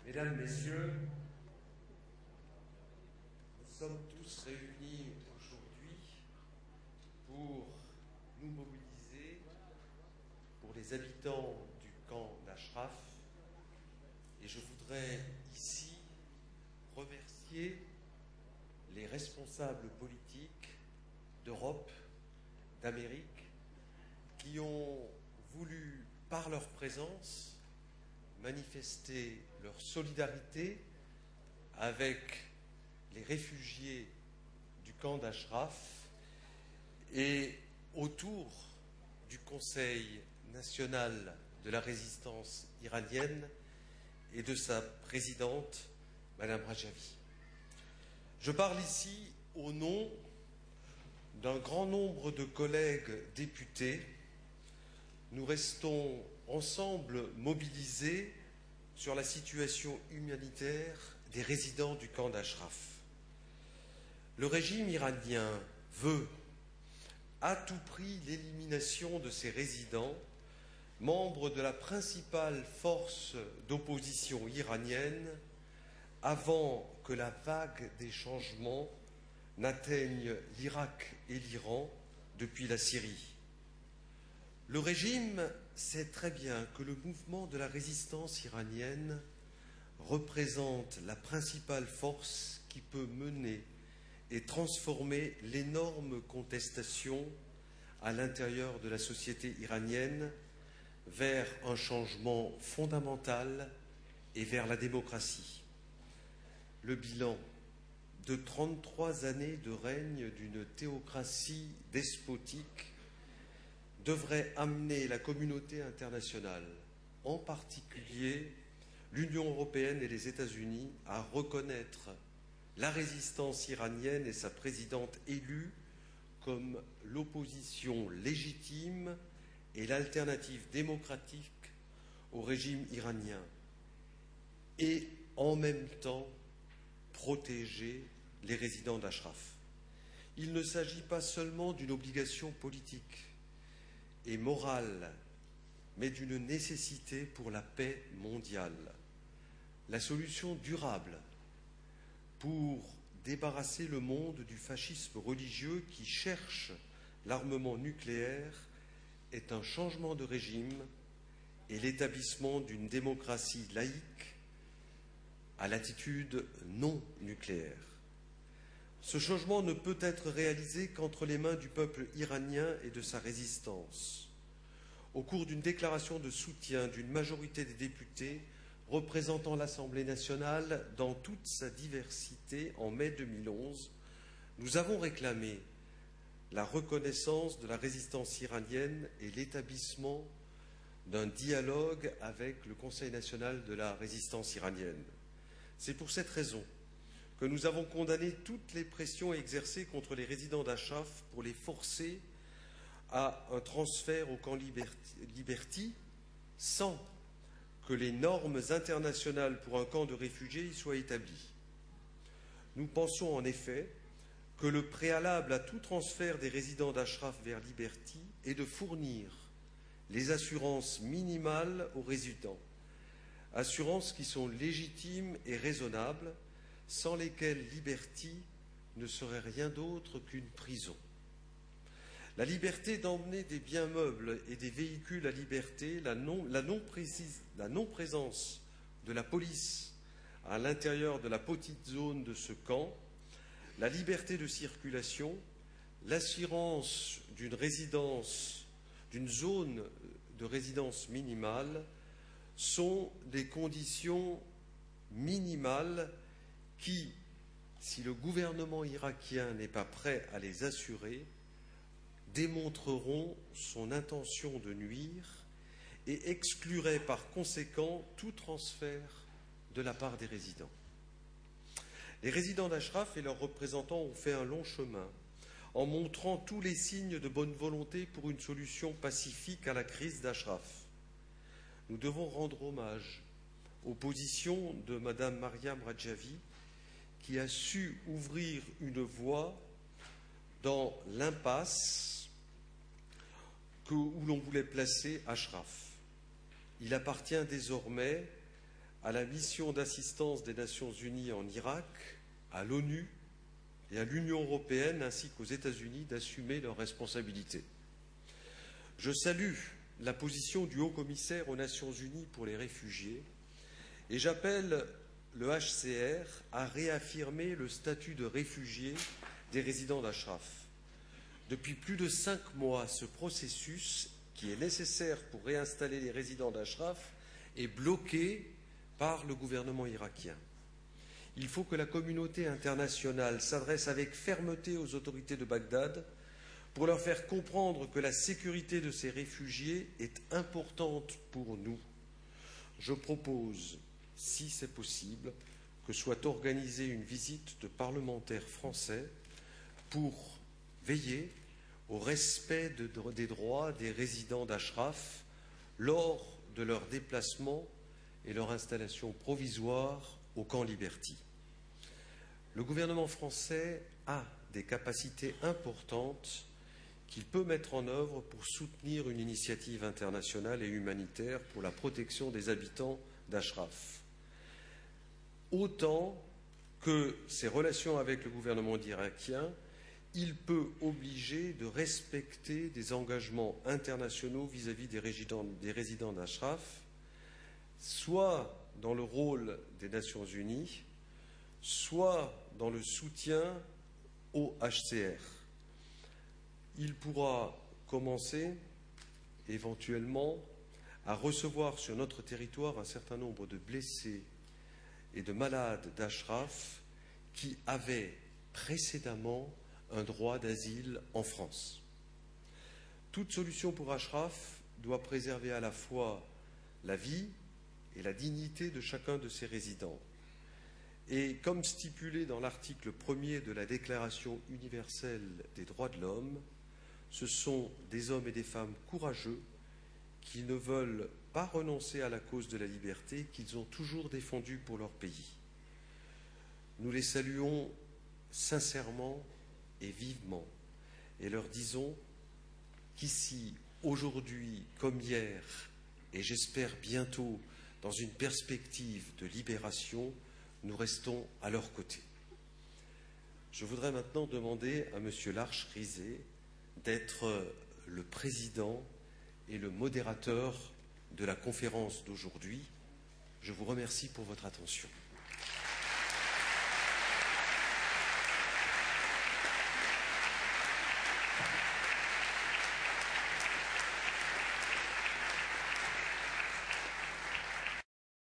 Mesdames, Messieurs, nous sommes tous réunis aujourd'hui pour nous mobiliser pour les habitants du camp d'Ashraf, et je voudrais ici remercier les responsables politiques d'Europe, d'Amérique, qui ont voulu, par leur présence, manifester leur solidarité avec les réfugiés du camp d'Ashraf et autour du Conseil national de la résistance iranienne et de sa présidente, Madame Rajavi. Je parle ici au nom d'un grand nombre de collègues députés. Nous restons ensemble mobilisés sur la situation humanitaire des résidents du camp d'Ashraf. Le régime iranien veut à tout prix l'élimination de ces résidents, membres de la principale force d'opposition iranienne, avant que la vague des changements n'atteigne l'Irak et l'Iran depuis la Syrie. Le régime sait très bien que le mouvement de la résistance iranienne représente la principale force qui peut mener et transformer l'énorme contestation à l'intérieur de la société iranienne vers un changement fondamental et vers la démocratie. Le bilan de 33 années de règne d'une théocratie despotique devrait amener la communauté internationale, en particulier l'Union européenne et les États-Unis, à reconnaître la résistance iranienne et sa présidente élue comme l'opposition légitime et l'alternative démocratique au régime iranien, et en même temps protéger les résidents d'Ashraf. Il ne s'agit pas seulement d'une obligation politique et morale, mais d'une nécessité pour la paix mondiale. La solution durable pour débarrasser le monde du fascisme religieux qui cherche l'armement nucléaire est un changement de régime et l'établissement d'une démocratie laïque à l'attitude non nucléaire. Ce changement ne peut être réalisé qu'entre les mains du peuple iranien et de sa résistance. Au cours d'une déclaration de soutien d'une majorité des députés représentant l'Assemblée nationale dans toute sa diversité en mai 2011, nous avons réclamé la reconnaissance de la résistance iranienne et l'établissement d'un dialogue avec le Conseil national de la résistance iranienne. C'est pour cette raison que nous avons condamné toutes les pressions exercées contre les résidents d'Ashraf pour les forcer à un transfert au camp Liberty sans que les normes internationales pour un camp de réfugiés y soient établies. Nous pensons en effet que le préalable à tout transfert des résidents d'Ashraf vers Liberty est de fournir les assurances minimales aux résidents, assurances qui sont légitimes et raisonnables, sans lesquelles Liberty ne serait rien d'autre qu'une prison. La liberté d'emmener des biens meubles et des véhicules à Liberty, la non-présence de la police à l'intérieur de la petite zone de ce camp, la liberté de circulation, l'assurance d'une zone de résidence minimale sont des conditions minimales qui, si le gouvernement irakien n'est pas prêt à les assurer, démontreront son intention de nuire et excluraient par conséquent tout transfert de la part des résidents. Les résidents d'Ashraf et leurs représentants ont fait un long chemin en montrant tous les signes de bonne volonté pour une solution pacifique à la crise d'Ashraf. Nous devons rendre hommage aux positions de Madame Mariam Rajavi, qui a su ouvrir une voie dans l'impasse où l'on voulait placer Ashraf. Il appartient désormais à la mission d'assistance des Nations Unies en Irak, à l'ONU et à l'Union européenne ainsi qu'aux États-Unis d'assumer leurs responsabilités. Je salue la position du Haut-Commissaire aux Nations Unies pour les réfugiés et j'appelle le HCR à réaffirmer le statut de réfugié des résidents d'Ashraf. Depuis plus de 5 mois, ce processus, qui est nécessaire pour réinstaller les résidents d'Ashraf, est bloqué par le gouvernement irakien. Il faut que la communauté internationale s'adresse avec fermeté aux autorités de Bagdad pour leur faire comprendre que la sécurité de ces réfugiés est importante pour nous. Je propose, si c'est possible, que soit organisée une visite de parlementaires français pour veiller au respect des droits des résidents d'Ashraf lors de leur déplacement et leur installation provisoire au camp Liberty. Le gouvernement français a des capacités importantes qu'il peut mettre en œuvre pour soutenir une initiative internationale et humanitaire pour la protection des habitants d'Ashraf. Autant que ses relations avec le gouvernement irakien, il peut obliger de respecter des engagements internationaux vis-à-vis des résidents d'Ashraf, soit dans le rôle des Nations Unies, soit dans le soutien au HCR. Il pourra commencer éventuellement à recevoir sur notre territoire un certain nombre de blessés et de malades d'Ashraf qui avaient précédemment un droit d'asile en France. Toute solution pour Ashraf doit préserver à la fois la vie et la dignité de chacun de ses résidents. Et comme stipulé dans l'article 1er de la Déclaration universelle des droits de l'homme, ce sont des hommes et des femmes courageux qui ne veulent pas renoncer à la cause de la liberté qu'ils ont toujours défendue pour leur pays. Nous les saluons sincèrement et vivement et leur disons qu'ici, aujourd'hui comme hier, et j'espère bientôt dans une perspective de libération, nous restons à leur côté. Je voudrais maintenant demander à M. Larche-Rizet d'être le président et le modérateur de la conférence d'aujourd'hui. Je vous remercie pour votre attention.